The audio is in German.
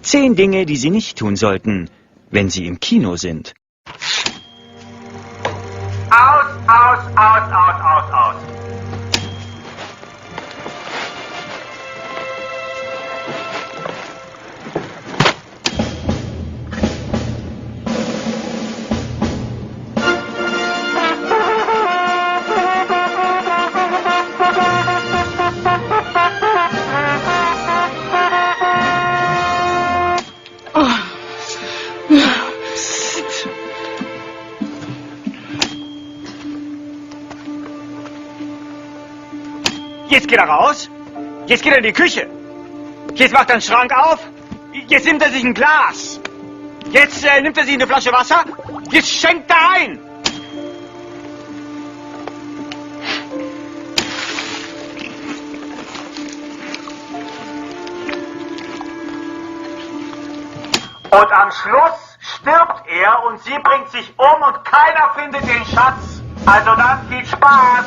10 Dinge, die Sie nicht tun sollten, wenn Sie im Kino sind. Aus, aus, aus, aus, aus, aus. Jetzt geht er raus. Jetzt geht er in die Küche. Jetzt macht er den Schrank auf. Jetzt nimmt er sich ein Glas. Jetzt nimmt er sich eine Flasche Wasser. Jetzt schenkt er ein. Und am Schluss stirbt er und sie bringt sich um und keiner findet den Schatz. Also dann viel Spaß.